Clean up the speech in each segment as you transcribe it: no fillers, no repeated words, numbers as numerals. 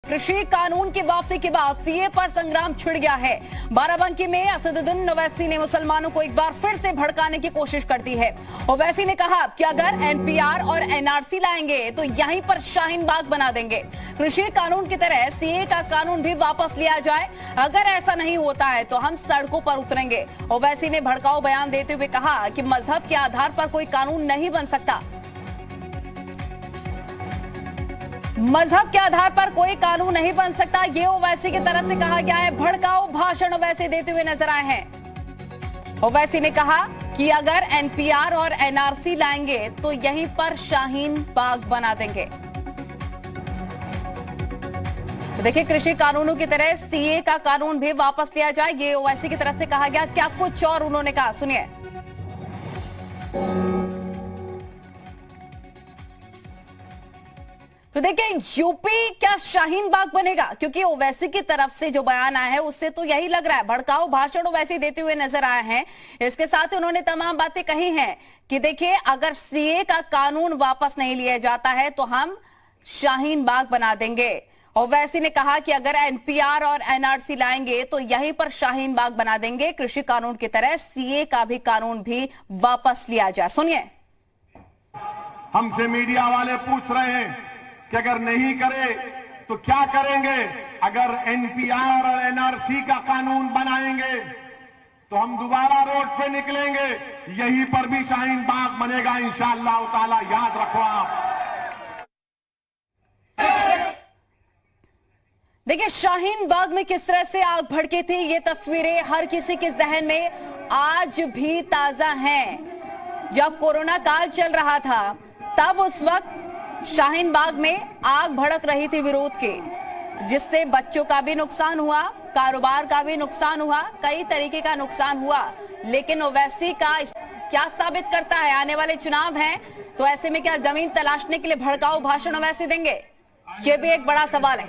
कृषि कानून की वापसी के बाद सीए पर संग्राम छिड़ गया है। बाराबंकी में असदुद्दीन ओवैसी ने मुसलमानों को एक बार फिर से भड़काने की कोशिश कर दी है। ओवैसी ने कहा कि अगर एनपीआर और एनआरसी लाएंगे तो यहीं पर शाहीन बाग बना देंगे। कृषि कानून की तरह सीए का कानून भी वापस लिया जाए, अगर ऐसा नहीं होता है तो हम सड़कों पर उतरेंगे। ओवैसी ने भड़काऊ बयान देते हुए कहा कि मजहब के आधार पर कोई कानून नहीं बन सकता। मजहब के आधार पर कोई कानून नहीं बन सकता, ये ओवैसी की तरफ से कहा गया है। भड़काऊ भाषण ओवैसी देते हुए नजर आए हैं। ओवैसी ने कहा कि अगर एनपीआर और एनआरसी लाएंगे तो यहीं पर शाहीन बाग बना देंगे। तो देखिए, कृषि कानूनों की तरह सीए का कानून भी वापस लिया जाए, ये ओवैसी की तरफ से कहा गया। क्या कुछ और उन्होंने कहा, सुनिए। तो देखिए, यूपी क्या शाहीन बाग बनेगा? क्योंकि ओवैसी की तरफ से जो बयान आया है उससे तो यही लग रहा है। भड़काऊ भाषण ओवैसी देते हुए नजर आए हैं। इसके साथ उन्होंने तमाम बातें कही हैं कि देखिए, अगर सीए का कानून वापस नहीं लिया जाता है तो हम शाहीन बाग बना देंगे। ओवैसी ने कहा कि अगर एनपीआर और एनआरसी लाएंगे तो यहीं पर शाहीन बाग बना देंगे। कृषि कानून की तरह सीए का भी कानून भी वापस लिया जाए, सुनिए। हमसे मीडिया वाले पूछ रहे हैं कि अगर नहीं करे तो क्या करेंगे? अगर एनपीआर और एनआरसी का कानून बनाएंगे तो हम दोबारा रोड पे निकलेंगे, यहीं पर भी शाहीन बाग बनेगा इंशाअल्लाह ताला, याद रखो आप। देखिए, शाहीन बाग में किस तरह से आग भड़की थी, ये तस्वीरें हर किसी के जहन में आज भी ताजा हैं। जब कोरोना काल चल रहा था तब उस वक्त शाहीन बाग में आग भड़क रही थी विरोध के, जिससे बच्चों का भी नुकसान हुआ, कारोबार का भी नुकसान हुआ, कई तरीके का नुकसान हुआ। लेकिन ओवैसी का क्या साबित करता है? आने वाले चुनाव हैं तो ऐसे में क्या जमीन तलाशने के लिए भड़काऊ भाषण ओवैसी देंगे? ये भी एक बड़ा सवाल है।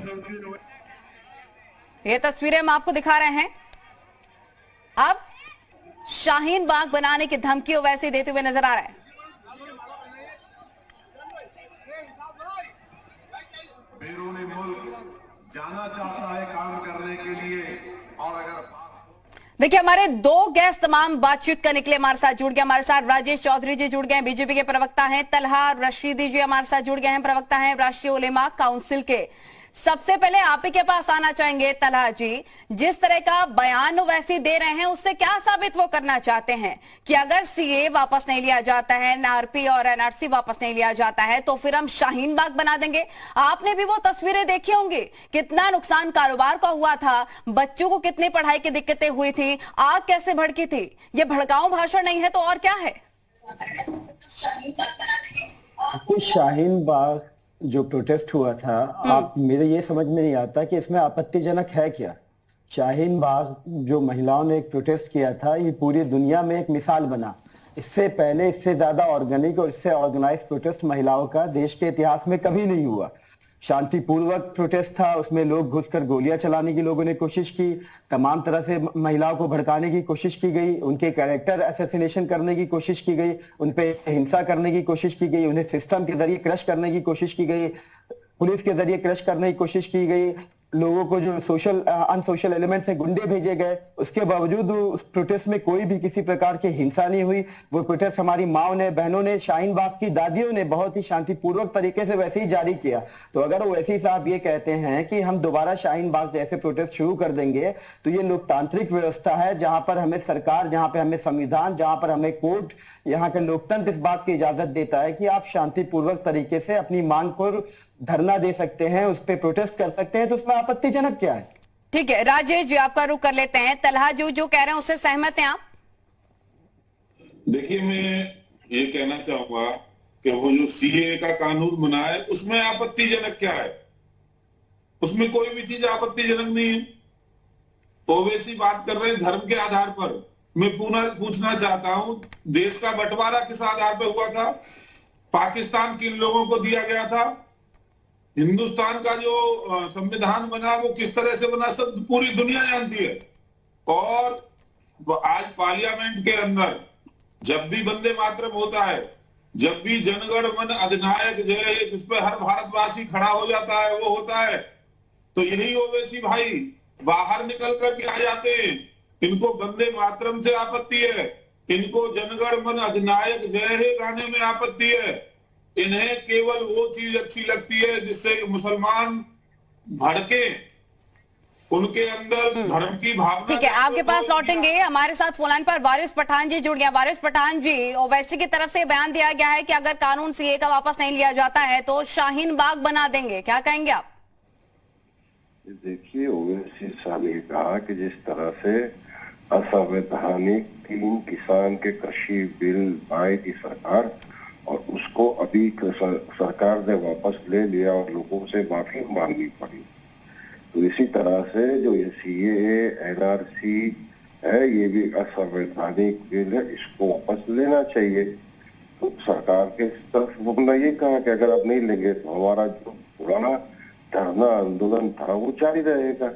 ये तस्वीरें हम आपको दिखा रहे हैं। अब शाहीन बाग बनाने की धमकी ओवैसी देते हुए नजर आ रहा है। बैरूनी मुल्क जाना चाहता है काम करने के लिए, और अगर देखिए, हमारे दो गेस्ट तमाम बातचीत करने के लिए हमारे साथ जुड़ गए। हमारे साथ राजेश चौधरी जी जुड़ गए हैं, बीजेपी के प्रवक्ता हैं। तलहा रशीदी जी हमारे साथ जुड़ गए हैं, प्रवक्ता हैं राष्ट्रीय उलेमा काउंसिल के। सबसे पहले आप ही के पास आना चाहेंगे तलहा जी, जिस तरह का बयान ओवैसी दे रहे हैं उससे क्या साबित वो करना चाहते हैं कि अगर सीए वापस नहीं लिया जाता है, एनआरपी और एनआरसी वापस नहीं लिया जाता है तो फिर हम शाहीन बाग बना देंगे? आपने भी वो तस्वीरें देखी होंगी, कितना नुकसान कारोबार का हुआ था, बच्चों को कितनी पढ़ाई की दिक्कतें हुई थी, आग कैसे भड़की थी। ये भड़काऊ भाषण नहीं है तो और क्या है? शाहीन बाग जो प्रोटेस्ट हुआ था, आप मेरे ये समझ में नहीं आता कि इसमें आपत्तिजनक है क्या। शाहीन बाग जो महिलाओं ने एक प्रोटेस्ट किया था, ये पूरी दुनिया में एक मिसाल बना। इससे पहले इससे ज्यादा ऑर्गेनिक और इससे ऑर्गेनाइज प्रोटेस्ट महिलाओं का देश के इतिहास में कभी नहीं हुआ। शांतिपूर्वक प्रोटेस्ट था, उसमें लोग घुसकर गोलियां चलाने की लोगों ने कोशिश की, तमाम तरह से महिलाओं को भड़काने की कोशिश की गई, उनके कैरेक्टर असैसिनेशन करने की कोशिश की गई, उन पे हिंसा करने की कोशिश की गई, उन्हें सिस्टम के जरिए क्रश करने की कोशिश की गई, पुलिस के जरिए क्रश करने की कोशिश की गई, लोगों को जो सोशल अनसोशल एलिमेंट से गुंडे भेजे गए। उसके बावजूद उस प्रोटेस्ट में कोई भी किसी प्रकार की हिंसा नहीं हुई। वो प्रोटेस्ट हमारी माओ ने, बहनों ने, शाहीन बाग की दादियों ने बहुत ही शांतिपूर्वक तरीके से वैसे ही जारी किया। तो अगर ओवैसी साहब ये कहते हैं कि हम दोबारा शाहीन बाग जैसे प्रोटेस्ट शुरू कर देंगे तो ये लोकतांत्रिक व्यवस्था है जहां पर हमें सरकार, जहां पर हमें संविधान, जहां पर हमें कोर्ट, यहाँ का लोकतंत्र इस बात की इजाजत देता है कि आप शांतिपूर्वक तरीके से अपनी मांग पर धरना दे सकते हैं, उस पर प्रोटेस्ट कर सकते हैं, तो उसमें आपत्तिजनक क्या है? ठीक है, राजेश जी आपका रुख कर लेते हैं। तलहा जो कह रहे हैं उससे सहमत हैं आप? देखिए, मैं ये कहना चाहूंगा कि वो जो सीए का कानून बना है उसमें आपत्तिजनक क्या है? उसमें कोई भी चीज आपत्तिजनक नहीं है। ओवैसी बात कर रहे हैं धर्म के आधार पर। मैं पूछना चाहता हूं, देश का बंटवारा किस आधार पर हुआ था? पाकिस्तान किन लोगों को दिया गया था? हिंदुस्तान का जो संविधान बना वो किस तरह से बना, सब पूरी दुनिया जानती है। और तो आज पार्लियामेंट के अंदर जब भी वंदे मातरम होता है, जब भी जनगण मन अधिनायक जय, इस पर हर भारतवासी खड़ा हो जाता है, वो होता है, तो यही ओवैसी भाई बाहर निकल करके आ जाते हैं। इनको वंदे मातरम से आपत्ति है, इनको जनगण मन अधिनायक जय हे गाने में आपत्ति है। इन्हें केवल वो चीज अच्छी लगती है जिससे मुसलमान भड़के, उनके अंदर धर्म की भावना। ठीक है, आपके पास लौटेंगे। हमारे साथ फोन लाइन पर वारिस पठान जी जुड़ गया। वारिस पठान जी, ओवैसी की तरफ से बयान दिया गया है कि अगर कानून सीए का वापस नहीं लिया जाता है तो शाहीन बाग बना देंगे, क्या कहेंगे आप? देखिए, ओवैसी साहब ने कहा कि जिस तरह से असंवैधानिक 3 किसान के कृषि बिल आएगी सरकार, और उसको अभी सरकार ने वापस ले लिया और लोगों से माफी मांगनी पड़ी, तो इसी तरह से जो ये सीएए एनआरसी है ये भी असंवैधानिक बिल है, इसको वापस लेना चाहिए। तो सरकार के तरफ हमने ये कहा कि अगर आप नहीं लेंगे तो हमारा जो पुराना धरना आंदोलन था वो जारी रहेगा।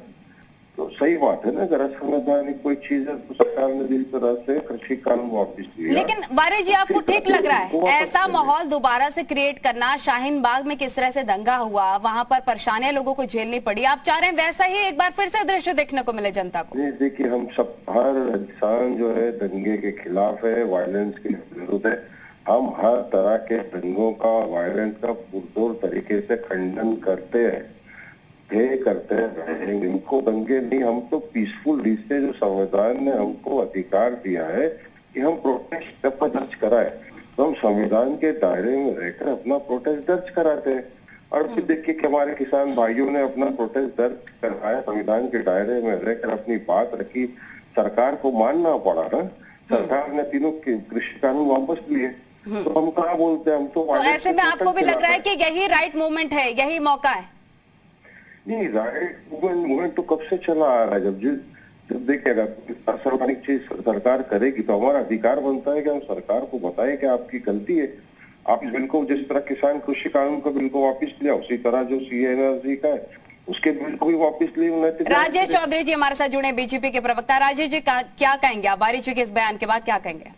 तो सही बात है ना, अगर असंवैधानिक कोई चीज है तो सरकार ने जिस तरह से कृषि कानून वापस लिया। लेकिन वारिस जी, आपको ठीक लग रहा है ऐसा माहौल दोबारा से क्रिएट करना? शाहीन बाग में किस तरह से दंगा हुआ, वहां पर परेशानियां लोगों को झेलनी पड़ी, आप चाह रहे हैं वैसा ही एक बार फिर से दृश्य देखने को मिले जनता को? नहीं, देखिए, हम सब, हर इंसान जो है दंगे के खिलाफ है, वायलेंस के विरुद्ध है। हम हर तरह के दंगों का, वायलेंस का पुरजोर तरीके से खंडन करते हैं, करते रहेंगे। इनको दंगे नहीं, हम तो पीसफुल से जो संविधान ने हमको अधिकार दिया है कि हम प्रोटेस्ट दर्ज कराए, तो हम संविधान के दायरे में रहकर अपना प्रोटेस्ट दर्ज कराते हैं। और फिर देखिए कि हमारे किसान भाइयों ने अपना प्रोटेस्ट दर्ज कराया, संविधान के दायरे में रहकर अपनी बात रखी, सरकार को मानना पड़ा ना। सरकार ने तीनों कृषि कानून वापस लिए, तो हम कहाँ बोलते हैं, हम तो ऐसे में आपको भी लग रहा है कि यही राइट मूवमेंट है, यही मौका है? नहीं, राइट मूवमेंट तो कब से चला आ रहा है। जब देखिएगा असंवैधानिक चीज सरकार करेगी तो हमारा अधिकार बनता है कि हम सरकार को बताएं कि आपकी गलती है। आप इस बिल को, जिस तरह किसान कृषि कानून का बिल को वापस लिया, उसी तरह जो सीएनआरसी का है उसके बिल को भी वापस लिए। राजेश चौधरी जी हमारे साथ जुड़े, बीजेपी के प्रवक्ता। राजेश जी, क्या कहेंगे आप वारिस जी के इस बयान के बाद, क्या कहेंगे?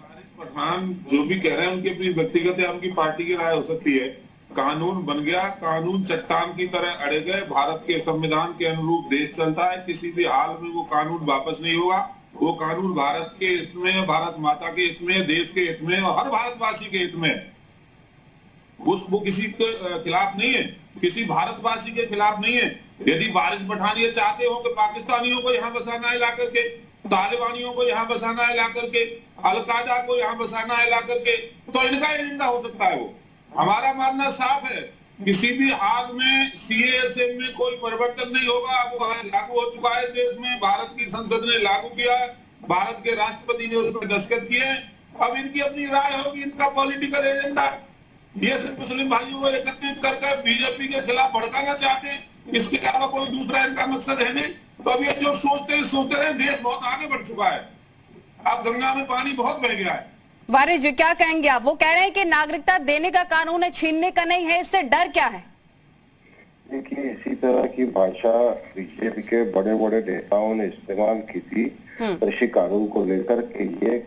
वारिस पठान जो भी कह रहे हैं उनकी अपनी व्यक्तिगत या उनकी पार्टी की राय हो सकती है। कानून बन गया, कानून चट्टान की तरह अड़े गए, भारत के संविधान के अनुरूप देश चलता है, किसी भी हाल में वो कानून वापस नहीं होगा। वो कानून भारत के हित में, भारत माता के हित में, देश के हित में और हर भारतवासी के हित में। वो किसी के खिलाफ नहीं है, किसी भारतवासी के खिलाफ नहीं है। यदि वारिस पठान ये चाहते हो कि पाकिस्तानियों को यहाँ बसाना है ला करके, तालिबानियों को यहाँ बसाना है ला करके, अलकायदा को यहाँ बसाना है ला करके, तो इनका एजेंडा हो सकता है। वो हमारा मानना साफ है, किसी भी हाल में सीएए में कोई परिवर्तन नहीं होगा। वो लागू हो चुका है देश में, भारत की संसद ने लागू किया, भारत के राष्ट्रपति ने उस पर दस्तखत किए। अब इनकी अपनी राय होगी, इनका पॉलिटिकल एजेंडा। ये सिर्फ मुस्लिम भाइयों को एकत्रित कर बीजेपी के खिलाफ भड़काना चाहते हैं, इसके अलावा कोई दूसरा इनका मकसद है नहीं। तो अब ये जो सोचते रहे, देश बहुत आगे बढ़ चुका है, अब गंगा में पानी बहुत बह गया है। वारिस जी, क्या कहेंगे आप? वो कह रहे हैं कि नागरिकता देने का कानून है, छीनने का नहीं है, इससे डर क्या है? देखिए, इसी तरह की भाषा बीजेपी के बड़े बड़े नेताओं ने इस्तेमाल की थी कृषि कानून को लेकर के। ये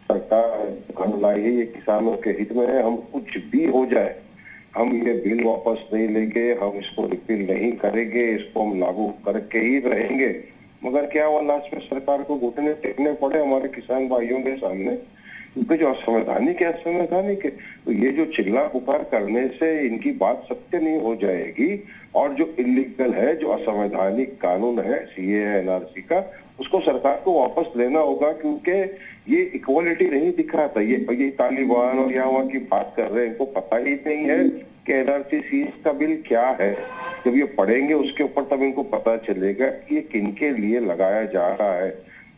सरकार लाई है, ये किसानों के हित में है, हम कुछ भी हो जाए हम ये बिल वापस नहीं लेंगे, हम इसको रिपील नहीं करेंगे, इसको हम लागू करके ही रहेंगे। मगर क्या हुआ, लास्ट में सरकार को घुटने टेकने पड़े हमारे किसान भाइयों के सामने, क्योंकि जो असंवैधानिक है, तो ये जो चिल्ला पुकार करने से इनकी बात सत्य नहीं हो जाएगी। और जो इलीगल है, जो असंवैधानिक कानून है सीएए एनआरसी का, उसको सरकार को वापस लेना होगा, क्योंकि ये इक्वालिटी नहीं दिखाता। ये तालिबान और यहाँ वहाँ की बात कर रहे हैं, इनको पता ही नहीं है कि एनआरसी सीए का बिल क्या है। जब ये पढ़ेंगे उसके ऊपर तब इनको पता चलेगा कि ये किनके लिए लगाया जा रहा है,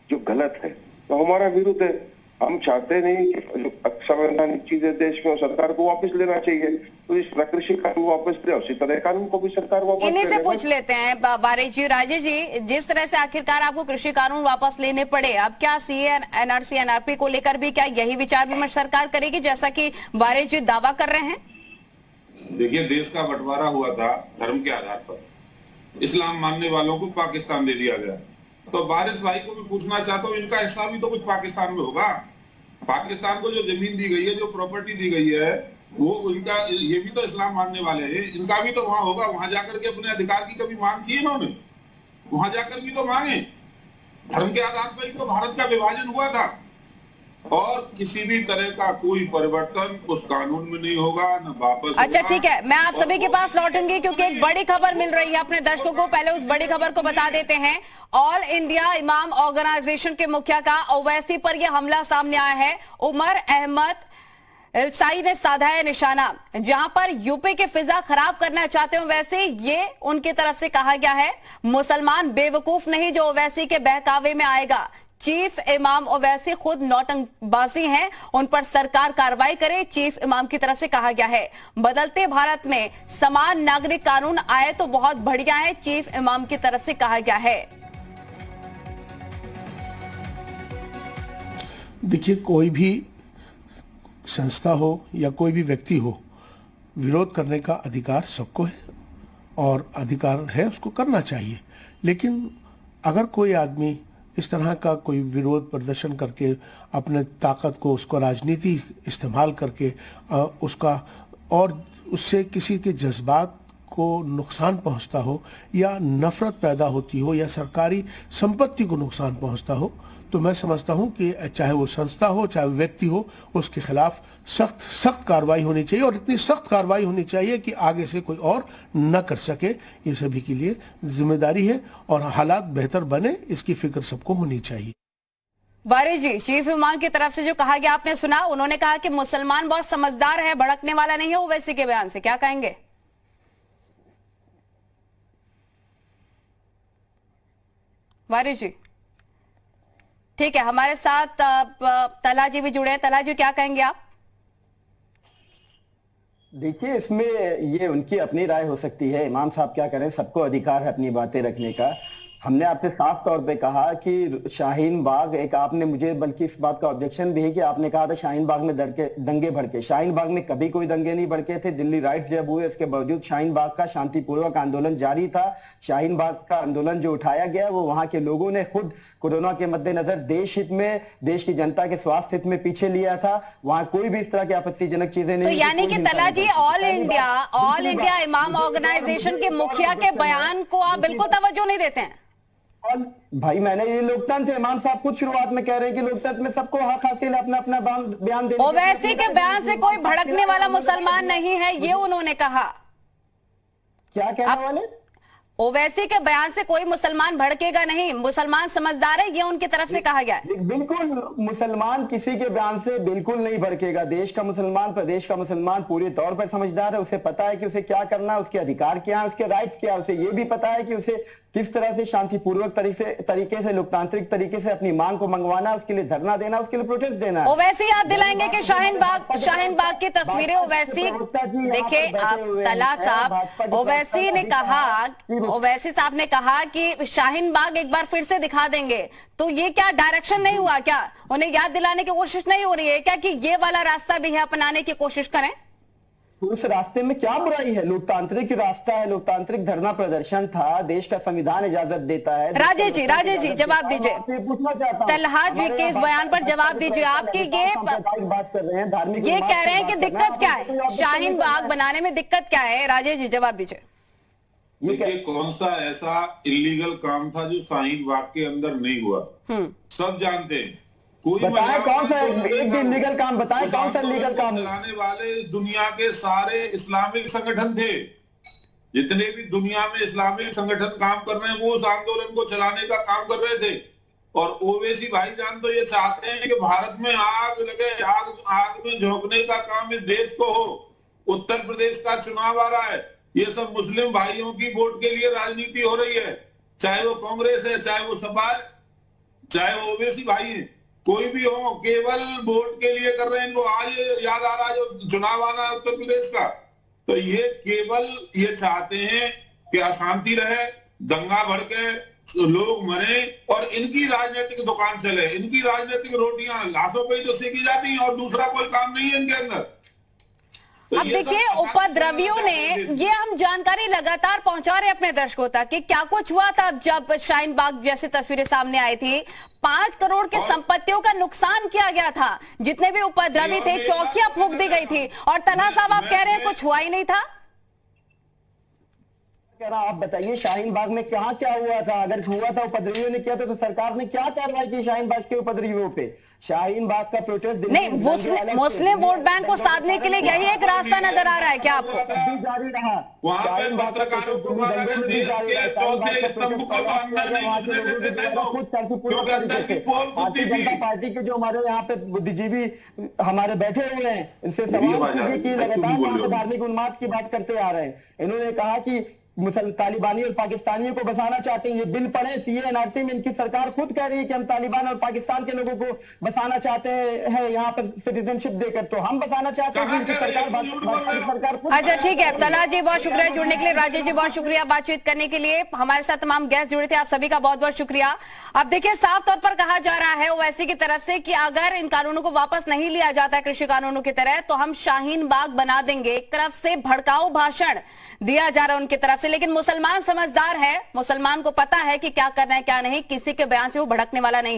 जो गलत है। तो हमारा विरुद्ध है, हम चाहते नहीं कि जो असंवैधानिक चीजें देश में, सरकार को वापस लेना चाहिए। तो इस कृषि कानून वापस ले, उसी तरह कानून को भी सरकार वापस इन्हीं से पूछ लेते हैं वारिस जी। राजेश जी, जिस तरह से आखिरकार आपको कृषि कानून वापस लेने पड़े, अब क्या सीए एनआरसी एनआरपी को लेकर भी क्या यही विचार विमर्श सरकार करेगी, जैसा कि वारिस जी दावा कर रहे हैं? देखिए, देश का बंटवारा हुआ था धर्म के आधार पर, इस्लाम मानने वालों को पाकिस्तान दे दिया गया। तो वारिस भाई को भी पूछना चाहता हूँ, इनका हिस्सा भी तो कुछ पाकिस्तान में होगा। पाकिस्तान को जो जमीन दी गई है, जो प्रॉपर्टी दी गई है, वो इनका ये भी तो इस्लाम मानने वाले हैं, इनका भी तो वहां होगा, वहां जाकर के अपने अधिकार की कभी मांग की इन्होंने? वहां जाकर भी तो मांगे। धर्म के आधार पर ही तो भारत का विभाजन हुआ था, और किसी भी तरह का कोई परिवर्तन उस कानून में नहीं होगा, न वापस। अच्छा ठीक है, मैं आप सभी के पास लौटूंगी क्योंकि एक बड़ी खबर मिल रही है अपने दर्शकों को। पहले उस बड़ी खबर को बता देते हैं। ऑल इंडिया इमाम ऑर्गेनाइजेशन के मुखिया का ओवैसी पर यह हमला सामने आया है। उमर अहमद इल्साई ने साधा है निशाना। जहां पर यूपी के फिजा खराब करना चाहते हो वैसे ये उनकी तरफ से कहा गया है। मुसलमान बेवकूफ नहीं जो ओवैसी के बहकावे में आएगा। चीफ इमाम ओवैसी खुद नौटंकबाजी हैं, उन पर सरकार कार्रवाई करे, चीफ इमाम की तरफ से कहा गया है। बदलते भारत में समान नागरिक कानून आए तो बहुत बढ़िया है, चीफ इमाम की तरफ से कहा गया है। देखिए, कोई भी संस्था हो या कोई भी व्यक्ति हो, विरोध करने का अधिकार सबको है और अधिकार है उसको करना चाहिए। लेकिन अगर कोई आदमी इस तरह का कोई विरोध प्रदर्शन करके अपने ताकत को, उसको राजनीति इस्तेमाल करके उसका और उससे किसी के जज्बात को नुकसान पहुंचता हो या नफरत पैदा होती हो या सरकारी संपत्ति को नुकसान पहुंचता हो, तो मैं समझता हूं कि चाहे वो संस्था हो चाहे व्यक्ति हो, उसके खिलाफ सख्त कार्रवाई होनी चाहिए, और इतनी सख्त कार्रवाई होनी चाहिए कि आगे से कोई और न कर सके। ये सभी के लिए जिम्मेदारी है और हालात बेहतर बने इसकी फिक्र सबको होनी चाहिए। वारिस जी, चीफ इमाम की तरफ से जो कहा गया आपने सुना, उन्होंने कहा कि मुसलमान बहुत समझदार है, भड़कने वाला नहीं है। ओवैसी के बयान से क्या कहेंगे? वारिस जी ठीक है, हमारे साथ तलहा जी भी जुड़े हैं। तलहा जी क्या कहेंगे आप? देखिए, इसमें ये उनकी अपनी राय हो सकती है, इमाम साहब क्या करें, सबको अधिकार है अपनी बातें रखने का। हमने आपसे साफ तौर पे कहा कि शाहीन बाग, एक आपने मुझे बल्कि इस बात का ऑब्जेक्शन भी है कि आपने कहा था शाहीन बाग में दंगे भड़के। शाहीन बाग में कभी कोई दंगे नहीं भड़के थे। दिल्ली राइट्स जब हुए उसके बावजूद शाहीन बाग का शांतिपूर्वक आंदोलन जारी था। शाहीन बाग का आंदोलन जो उठाया गया वो वहां के लोगों ने खुद कोरोना के मद्देनजर देश हित में, देश की जनता के स्वास्थ्य हित में पीछे लिया था। वहां कोई भी इस तरह की आपत्तिजनक चीजें नहीं। तो यानी कि तलहा जी, ऑल इंडिया इमाम ऑर्गेनाइजेशन के मुखिया के बयान को आप बिल्कुल तवज्जो नहीं देते हैं? भाई, मैंने ये लोकतंत्र, इमाम साहब खुद शुरुआत में कह रहे हैं कि लोकतंत्र में सबको हक हासिल है अपना अपना बयान देने। ओवैसी के बयान से कोई भड़कने वाला मुसलमान नहीं है, ये उन्होंने कहा। क्या कहने वाले? ओवैसी के बयान से कोई मुसलमान भड़केगा नहीं, मुसलमान समझदार है, ये उनकी तरफ से कहा गया है। बिल्कुल, मुसलमान किसी के बयान से बिल्कुल नहीं भड़केगा। देश का मुसलमान, प्रदेश का मुसलमान पूरे तौर पर समझदार है। उसे पता है कि उसे क्या करना है, उसके अधिकार क्या है, उसके राइट्स क्या है। उसे ये भी पता है कि उसे किस तरह से शांतिपूर्वक तरीके से लोकतांत्रिक तरीके से अपनी मांग को मंगवाना, उसके लिए धरना देना, उसके लिए प्रोटेस्ट देना है। ओवैसी याद दिलाएंगे कि शाहीन बाग की तस्वीरें ओवैसी, देखिए आप तलहा साहब, ओवैसी साहब ने कहा कि शाहीन बाग एक बार फिर से दिखा देंगे। तो ये क्या डायरेक्शन नहीं हुआ क्या? उन्हें याद दिलाने की कोशिश नहीं हो रही है क्या कि ये वाला रास्ता भी है, अपनाने की कोशिश करें? उस रास्ते में क्या बुराई है? लोकतांत्रिक रास्ता है, लोकतांत्रिक धरना प्रदर्शन था, देश का संविधान इजाजत देता है। राजेश जी जवाब दीजिए, तलहा जी के इस बयान पर जवाब दीजिए। आपकी बात कर रहे हैं, धार्मिक, ये कह रहे हैं कि दिक्कत क्या है, शाहीन बाग बनाने में दिक्कत क्या है? राजेश जी जवाब दीजिए। देखिए, कौन सा ऐसा इलीगल काम था जो शाहीन बाग के अंदर नहीं हुआ? सब जानते हैं। कोई बताए कौन सा एक भी लीगल काम बताए, कौन सा लीगल काम? चलाने वाले दुनिया के सारे इस्लामिक संगठन थे, जितने भी दुनिया में इस्लामिक संगठन काम कर रहे हैं वो उस आंदोलन को चलाने का काम कर रहे थे। और ओवैसी भाईजान तो ये चाहते हैं कि भारत में आग लगे, आग में झोंकने का काम इस देश को हो। उत्तर प्रदेश का चुनाव आ रहा है, ये सब मुस्लिम भाइयों की वोट के लिए राजनीति हो रही है, चाहे वो कांग्रेस है, चाहे वो सपा है, चाहे वो ओवैसी भाई है, कोई भी हो, केवल वोट के लिए कर रहे हैं। इनको आज याद आ रहा है जो चुनाव आना है उत्तर प्रदेश का, तो ये केवल ये चाहते हैं कि अशांति रहे, दंगा भड़के, लोग मरे और इनकी राजनीतिक दुकान चले, इनकी राजनीतिक रोटियां लाशों पे ही तो सेकी जाती हैं और दूसरा कोई काम नहीं है इनके अंदर। तो अब ये देखिए सब उपद्रवियों ने, ये हम जानकारी लगातार पहुंचा रहे हैं अपने दर्शकों तक कि क्या कुछ हुआ था जब शाहीन बाग जैसी तस्वीरें सामने आई थी। 5 करोड़ की संपत्तियों का नुकसान किया गया था, जितने भी उपद्रवी थे चौकियां फूंक दी गई थी, और तन्हा साहब आप कह रहे हैं कुछ हुआ ही नहीं था। कह रहा आप बताइए शाहीन बाग में क्या हुआ था? अगर हुआ था उपद्रवियों ने किया तो सरकार ने क्या कार्रवाई की शाहीन बाग के उपद्रवियों पे? शाहीन बाग का प्रोटेस्ट नहीं, मुस्लिम वोट बैंक को साधने के लिए यही एक रास्ता नजर आ रहा है क्या आपको? जारी रहा वहाँ पे पत्रकारों को मारा गया, देश के चौथे स्तंभ को अंदर नहीं घुसने देते थे क्योंकि अंदर की पोल खुलती थी। जनता पार्टी के जो हमारे यहाँ पे बुद्धिजीवी हमारे बैठे हुए हैं, इनसे सवाल कीजिए कि लगातार यहाँ पे धार्मिक उन्माद की बात करते आ रहे हैं। इन्होंने कहा कि तालिबानी और पाकिस्तानियों को बसाना चाहते हैं। ये बिल पढ़े, सीए एनआरसी में इनकी सरकार खुद कह रही है कि हम तालिबान और पाकिस्तान के लोगों को बसाना चाहते हैं यहाँ पर सिटीजनशिप देकर, तो हम बसाना चाहते हैं कि इनकी सरकार खुद। अच्छा ठीक है, तन्हा जी बहुत शुक्रिया जुड़ने के लिए, राजेश जी बहुत शुक्रिया बातचीत करने के लिए, हमारे साथ तमाम गेस्ट जुड़े थे, आप सभी का बहुत बहुत शुक्रिया। अब देखिए साफ तौर पर कहा जा रहा है ओवैसी की तरफ से कि अगर इन कानूनों को वापस नहीं लिया जाता कृषि कानूनों की तरह तो हम शाहीन बाग बना देंगे। एक तरफ से भड़काऊ भाषण दिया जा रहा है उनकी तरफ से, लेकिन मुसलमान समझदार है, मुसलमान को पता है कि क्या करना है क्या नहीं, किसी के बयान से वो भड़कने वाला नहीं।